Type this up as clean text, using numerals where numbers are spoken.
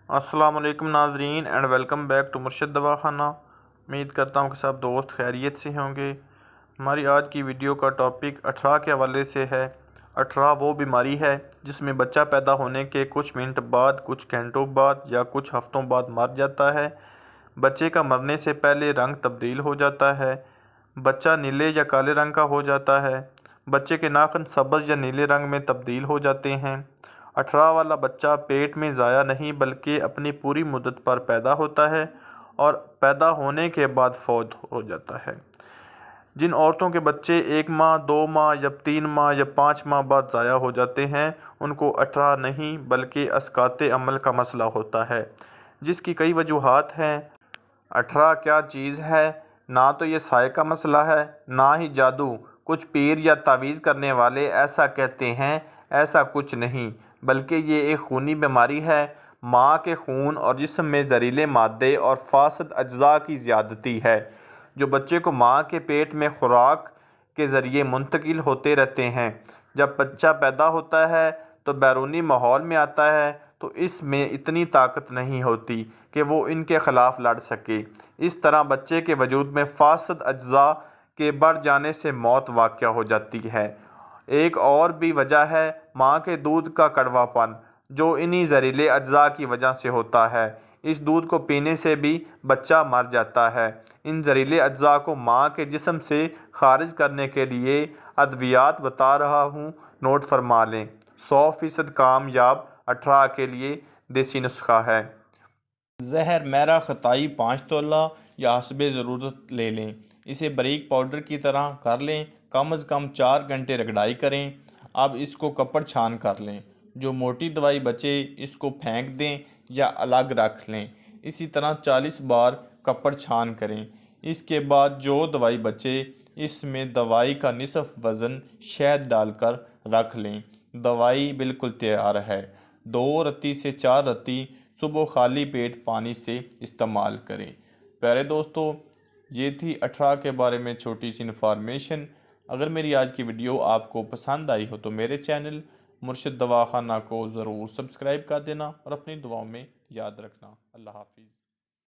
अस्सलाम वालेकुम नाजरीन एंड वेलकम बैक टू मुर्शिद दवाखाना। उम्मीद करता हूँ कि सब दोस्त खैरियत से होंगे। हमारी आज की वीडियो का टॉपिक अठरा के हवाले से है। अठरा वो बीमारी है जिसमें बच्चा पैदा होने के कुछ मिनट बाद, कुछ घंटों बाद या कुछ हफ्तों बाद मर जाता है। बच्चे का मरने से पहले रंग तब्दील हो जाता है। बच्चा नीले या काले रंग का हो जाता है। बच्चे के नाखून सब्ज़ या नीले रंग में तब्दील हो जाते हैं। अठरा वाला बच्चा पेट में ज़ाया नहीं बल्कि अपनी पूरी मुद्दत पर पैदा होता है और पैदा होने के बाद फौत हो जाता है। जिन औरतों के बच्चे 1 माह, 2 माह या 3 माह या 5 माह बाद ज़ाया हो जाते हैं, उनको अठरा नहीं बल्कि अस्काते अमल का मसला होता है, जिसकी कई वजूहात हैं। अठरा क्या चीज़ है? ना तो ये साए का मसला है, ना ही जादू। कुछ पीर या तावीज़ करने वाले ऐसा कहते हैं, ऐसा कुछ नहीं, बल्कि ये एक खूनी बीमारी है। माँ के खून और जिस्म में जहरीले मादे और फासद अज्जा की ज़्यादती है, जो बच्चे को माँ के पेट में खुराक के ज़रिए मुंतकिल होते रहते हैं। जब बच्चा पैदा होता है तो बैरूनी माहौल में आता है, तो इसमें इतनी ताकत नहीं होती कि वो इनके ख़िलाफ़ लड़ सके। इस तरह बच्चे के वजूद में फासद अज्जा के बढ़ जाने से मौत वाक़या हो जाती है। एक और भी वजह है माँ के दूध का कड़वापन, जो इन्हीं जहरीले अज्जा की वजह से होता है। इस दूध को पीने से भी बच्चा मर जाता है। इन जहरीले अज्जा को माँ के जिस्म से खारिज करने के लिए अद्वियात बता रहा हूँ, नोट फरमा लें। 100% कामयाब अठरा के लिए देसी नुस्खा है। जहर मैरा खताई 5 तोला या हस्बे ज़रूरत ले लें। इसे बारीक पाउडर की तरह कर लें। कम अज़ कम 4 घंटे रगड़ाई करें। अब इसको कपड़ छान कर लें। जो मोटी दवाई बचे इसको फेंक दें या अलग रख लें। इसी तरह 40 बार कपड़ छान करें। इसके बाद जो दवाई बचे इसमें दवाई का निसफ वज़न शहद डालकर रख लें। दवाई बिल्कुल तैयार है। 2 रत्ती से 4 रत्ती सुबह खाली पेट पानी से इस्तेमाल करें। प्यारे दोस्तों, ये थी अठरा के बारे में छोटी सी इन्फॉर्मेशन। अगर मेरी आज की वीडियो आपको पसंद आई हो तो मेरे चैनल मुर्शिद दवाखाना को ज़रूर सब्सक्राइब कर देना और अपनी दुआओं में याद रखना। अल्लाह हाफिज़।